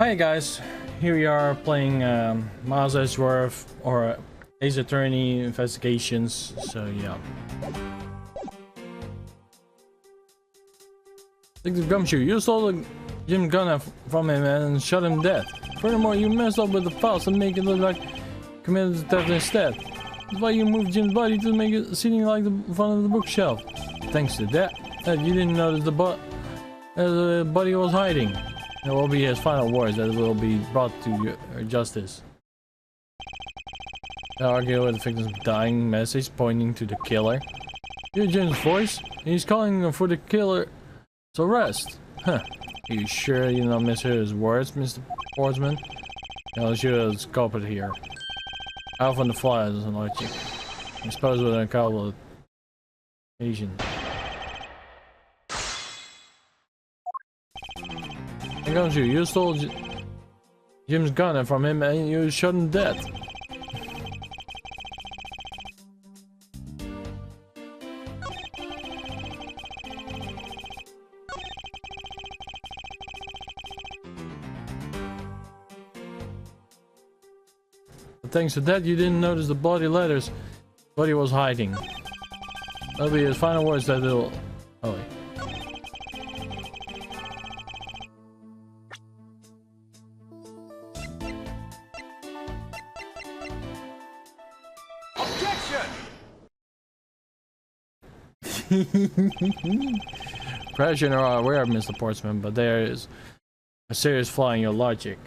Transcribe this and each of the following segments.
Hi guys, here we are playing Miles Edgeworth or Ace Attorney Investigations, so yeah. Detective Gumshoe, you stole the Jim gun from him and shot him dead. Furthermore, you messed up with the files and make it look like committed theft instead. That's why you moved Jim's body to make it seem like the front of the bookshelf. Thanks to that, you didn't notice the body was hiding. It will be his final words that will be brought to justice. They argue with the victim's dying message pointing to the killer. You hear Jim's voice? He's calling for the killer's arrest. Huh. Are you sure you don't mishear his words, Mr. Portsman? I'll shoot his culprit here. Out on the fly doesn't like you. I suppose with a couple of Asian. Here comes you. You stole Jim's gun from him and you shot him dead. But thanks to that, you didn't notice the bloody letters he was hiding. That'll be his final words that it'll... Oh wait. Perhaps you're not aware of Mr. Portsman, but there is a serious flaw in your logic.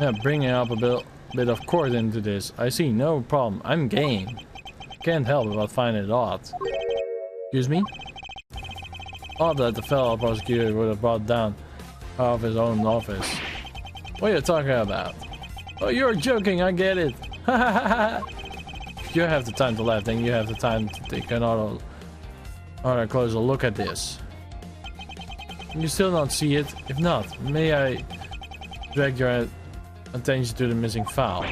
Yeah, bringing up a bit of court into this. I see no problem. I'm game. Can't help but find it odd. Excuse me? Odd that the fellow prosecutor would have brought down out of his own office. What are you talking about? Oh, you're joking, I get it. Ha ha ha ha. If you have the time to laugh, then you have the time to take another closer look at this. You still don't see it? If not, may I direct your attention to the missing file?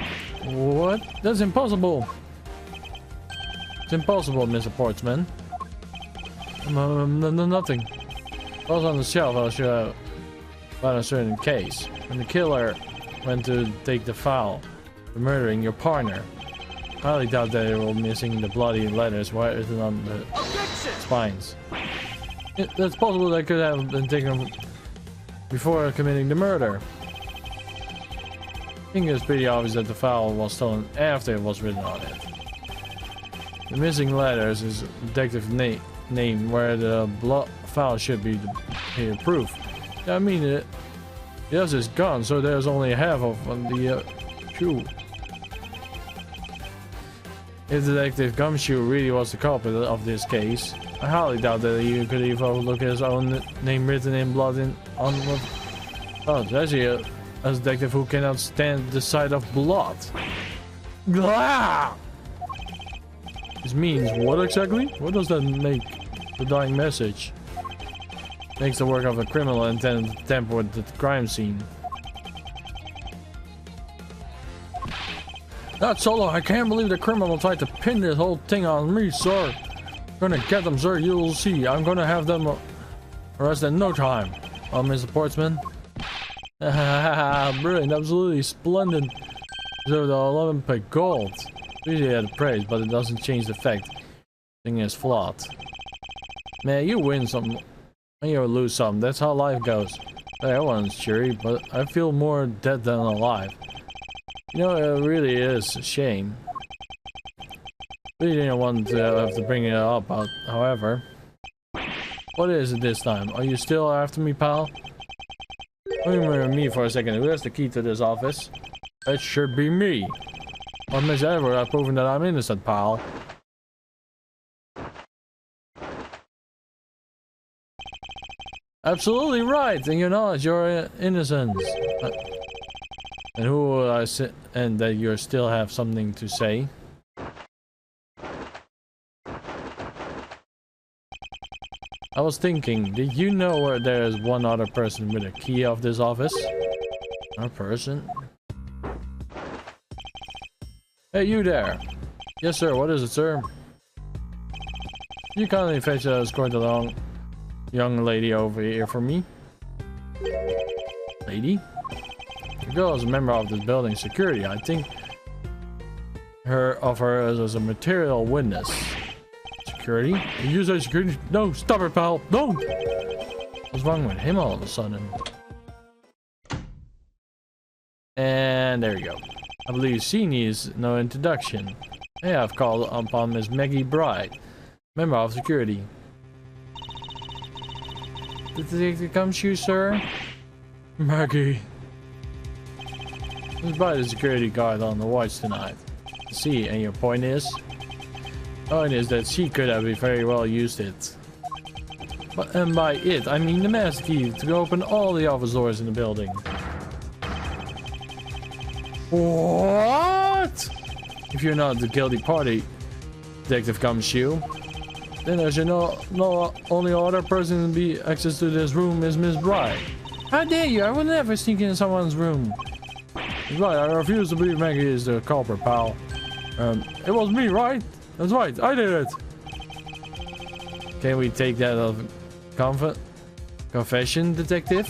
What? That's impossible! It's impossible, Mr. Portsman. Nothing. It was on the shelf, I'll show you about a certain case. When the killer went to take the file for murdering your partner, I highly doubt that they were missing the bloody letters written on the spines. That's possible that could have been taken before committing the murder. I think it's pretty obvious that the file was stolen after it was written on it. The missing letters is detective name where the file should be here proof. Yeah, I mean it. Yes, it's gone, so there's only half of the shoe. If Detective Gumshoe really was the culprit of this case, I highly doubt that he could even overlook his own name written in blood on the... Oh, there's a detective who cannot stand the sight of blood. Blah! This means what exactly? What does that make? The dying message makes the work of a criminal intended to tamper with the crime scene. That's solo. I can't believe the criminal tried to pin this whole thing on me, sir. I'm gonna get them, sir. You'll see. I'm gonna have them arrested in no time. Oh, Mr. Portsman. Brilliant. Absolutely splendid. Deserve the Olympic gold. Usually had praise, but it doesn't change the fact. The thing is flawed. Man, you win some and you lose some. That's how life goes. Hey, everyone's cheery, but I feel more dead than alive. You know, it really is a shame. We didn't want to have to bring it up, however. What is it this time? Are you still after me, pal? Remember me for a second. Who has the key to this office? It should be me. Or Miss Edward, I've proven that I'm innocent, pal. Absolutely right. And your knowledge, your innocence. And who will I say, and that you still have something to say? I was thinking, did you know where there is one other person with a key of this office? A person? Hey, you there. Yes, sir. What is it, sir? You kindly fetch a escort along young lady over here for me? Lady? The girl is a member of this building's security. I think of her as a material witness. Security? You say security? No, stop it, pal. No! What's wrong with him all of a sudden? And there you go. I believe she needs no introduction. Hey, I've called upon Miss Maggie Bright, member of security. Did the detective come to you, sir? Maggie. Miss Bright is security guard on the watch tonight. See, and your point is? Point is that she could have very well used it. But, and by it, I mean the master key to open all the office doors in the building. What? If you're not the guilty party, Detective Gumshoe, then there's no only other person to be access to this room is Miss Bright. How dare you? I will never sneak in someone's room. Right, I refuse to believe Maggie is the culprit, pal. It was me, right? That's right, I did it. Can we take that as confession, detective?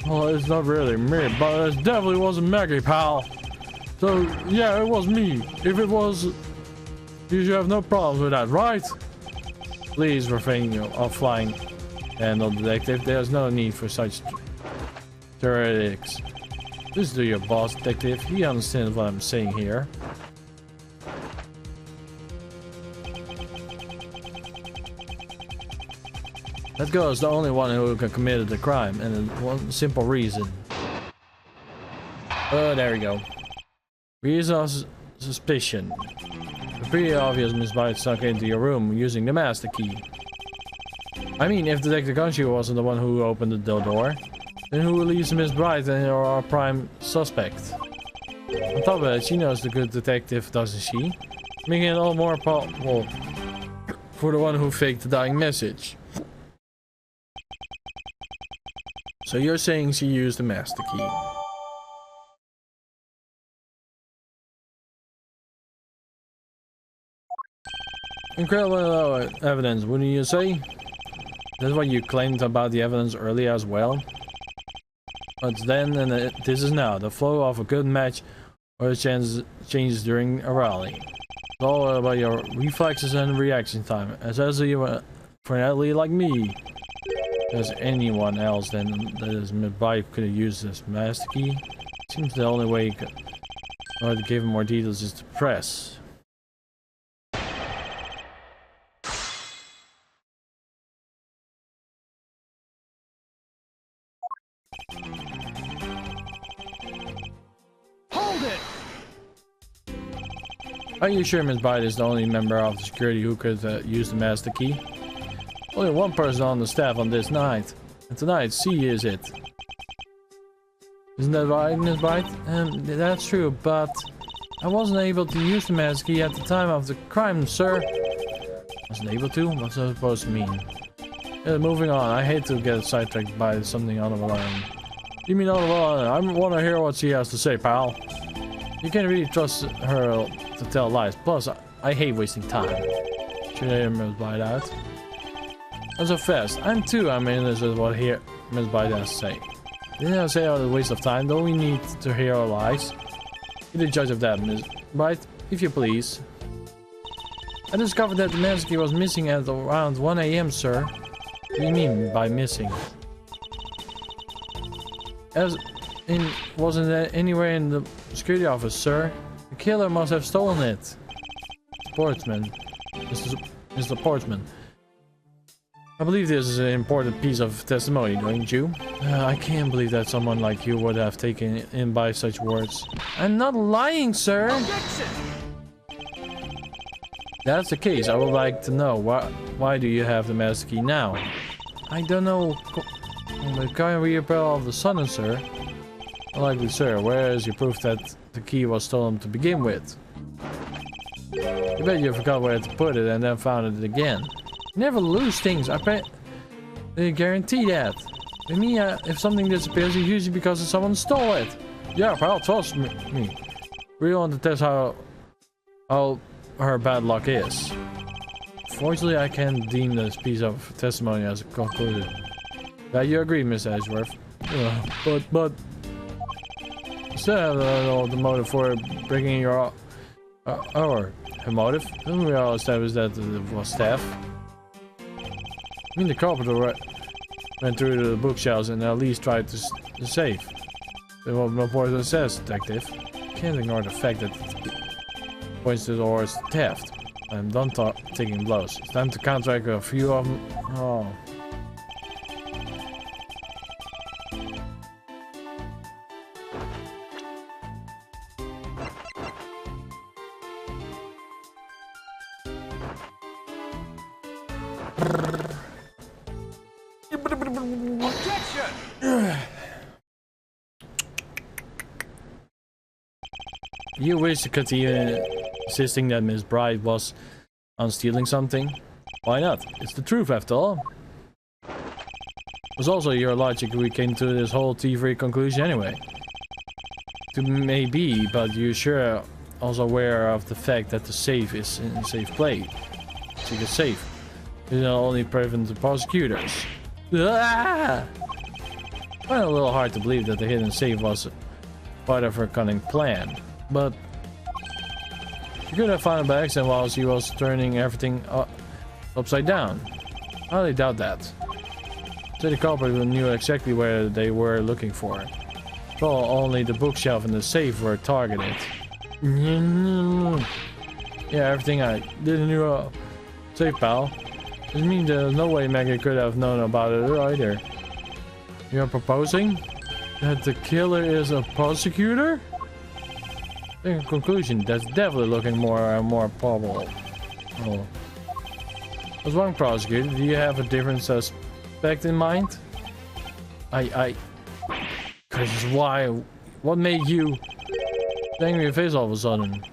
Well, it's not really me, but it definitely wasn't Maggie, pal. So, yeah, it was me. If it was, you should have no problems with that, right? Please refrain of flying, handle, detective. There's no need for such theoretics. Listen to your boss, detective. He understands what I'm saying here. That girl is the only one who committed the crime, and one simple reason. Oh, there we go. Reason of suspicion. It's pretty obvious Miss Bright snuck into your room using the master key. I mean, if Detective Gumshoe wasn't the one who opened the door, then who leaves Miss Bright and our prime suspect? On top of that, she knows the good detective, doesn't she? Making it all more possible for the one who faked the dying message. So you're saying she used the master key? Incredible evidence, wouldn't you say? That's what you claimed about the evidence earlier as well. But then and this is now. The flow of a good match or changes during a rally. It's all about your reflexes and reaction time. Especially for an athlete like me. There's anyone else then that is Bright could have used this master key. Seems the only way to give him more details is to press. Hold it! Are you sure Miss Bright is the only member of the security who could use the master key? Only one person on the staff on this night. And tonight, she is it. Isn't that right, Miss Bright? That's true, but I wasn't able to use the master key at the time of the crime, sir. Wasn't able to? What's that supposed to mean? Moving on. I hate to get sidetracked by something out of line. You mean out of line? I want to hear what she has to say, pal. You can't really trust her to tell lies. Plus, I hate wasting time. Should I hear Miss Bright out? As a fast, I'm too interested in what Miss Bright has to say. Didn't I say it was a waste of time? Don't we need to hear her lies? Be the judge of that, Miss Bright, if you please. I discovered that the master key was missing at around 1 AM, sir. What do you mean by missing? Wasn't it anywhere in the security office, sir? The killer must have stolen it. Portsman. Mr. Portsman. I believe this is an important piece of testimony, don't you? I can't believe that someone like you would have taken in by such words. I'm not lying, sir! Objection! That's the case. I would like to know why do you have the master key now? I don't know. The kind reappeal of the sudden, sir. Unlikely, sir. Where is your proof that the key was stolen to begin with? I bet you forgot where to put it and then found it again. Never lose things. I guarantee that. With me, if something disappears, it's usually because someone stole it. Yeah, pal, trust me. We want to test how her bad luck is. Fortunately, I can deem this piece of testimony as concluded. Yeah, you agree, Miss Edgeworth? But instead of the motive for breaking your our motive, then we all established that it was theft. I mean, the carpenter went through the bookshelves and at least tried to save. There was no point to assess, detective. Can't ignore the fact that it points towards theft. I'm done taking blows. It's time to counteract a few of them. Oh. You wish to continue insisting that Miss Bright was on stealing something? Why not? It's the truth after all. It was also your logic we came to this whole thievery conclusion anyway. Maybe, but you're sure also aware of the fact that the safe is in a safe place. Secret safe. It's not only prevent the prosecutors. Ah! I find it a little hard to believe that the hidden safe was part of her cunning plan. But she could have found it by accident while she was turning everything upside down. I highly doubt that. So the culprit knew exactly where they were looking for. So only the bookshelf and the safe were targeted. Yeah, everything I didn't know. Safe, pal. Doesn't mean there's no way Maggie could have known about it either. You're proposing that the killer is a prosecutor? In conclusion, that's definitely looking more and more probable. Oh. As one prosecutor, do you have a different suspect in mind? Cause why? What made you bang your face all of a sudden?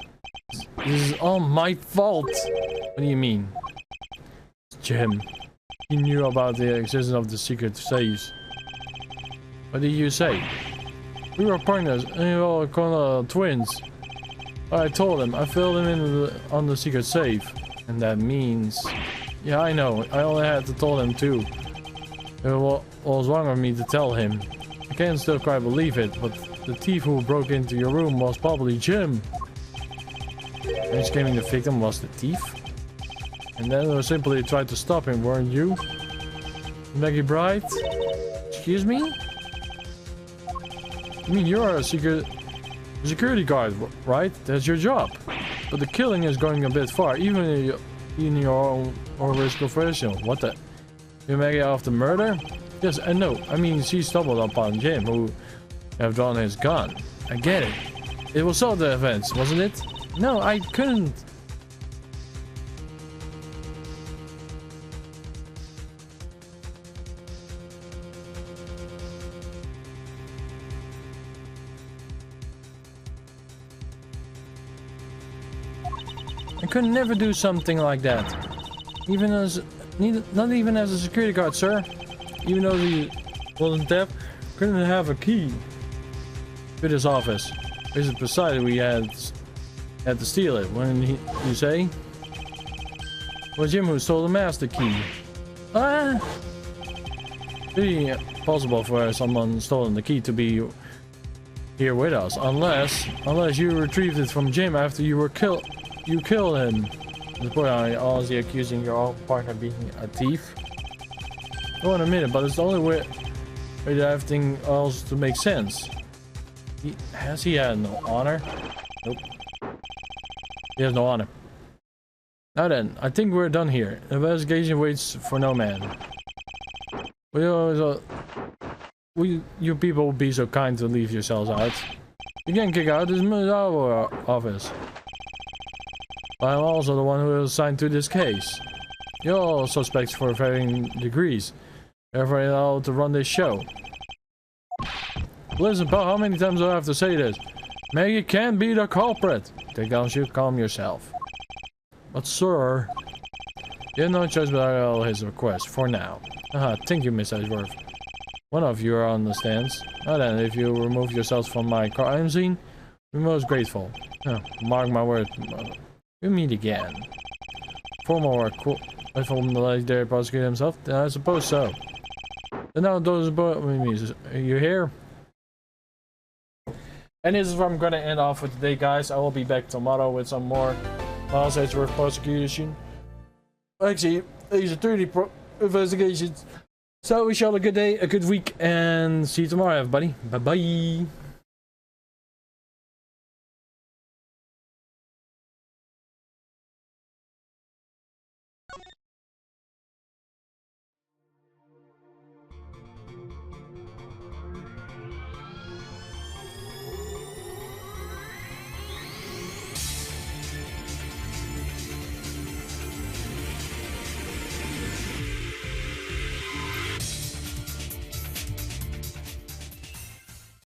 This is all my fault. What do you mean? Jim, he knew about the existence of the secret safes. What did you say? We were partners and we were called twins. I told him. I filled him in on the secret safe. And that means... Yeah, I know. I only had to tell him too. It was wrong of me to tell him. I can't still quite believe it, but the thief who broke into your room was probably Jim. And claiming the victim was the thief? And then we simply tried to stop him, weren't you? Maggie Bright? Excuse me? I mean, you're a security guard, right? That's your job. But the killing is going a bit far, even in your own risk professional. What the? You Maggie off the murder? Yes, and no. I mean, she stumbled upon Jim, who have drawn his gun. I get it. It was self-defense, wasn't it? No, I couldn't. I could never do something like that. Not even as a security guard, sir. Even though he wasn't deaf, couldn't have a key to his office. This is precisely we had to steal it. When you say? Well, Jim who stole the master key. Ah! Pretty possible for someone stolen the key to be here with us, unless you retrieved it from Jim after you were killed. You killed him. At this point, are you honestly accusing your own partner of being a thief? I won't admit it, but it's the only way that everything else to make sense. Has he had no honor? Nope. He has no honor. Now then, I think we're done here. Investigation waits for no man. You people will be so kind to leave yourselves out. You can't kick out. This is our office. I'm also the one who is assigned to this case. You're all suspects for varying degrees. Therefore, you're allowed to run this show. Listen, pal, how many times do I have to say this? Maggie can't be the culprit. Take down, you calm yourself. But sir, you have no choice but to follow his request for now. Thank you, Miss Edgeworth. One of you are on the stands. Now then, if you remove yourselves from my crime scene, we're most grateful. Mark my word. We meet again. For more cool. From the legendary prosecutor himself? Then I suppose so. No, those boys, you here? And this is where I'm gonna end off for today, guys. I will be back tomorrow with some more Miles Edgeworth prosecution. Actually, these are 30 investigations. So wish you all a good day, a good week, and see you tomorrow, everybody. Bye bye.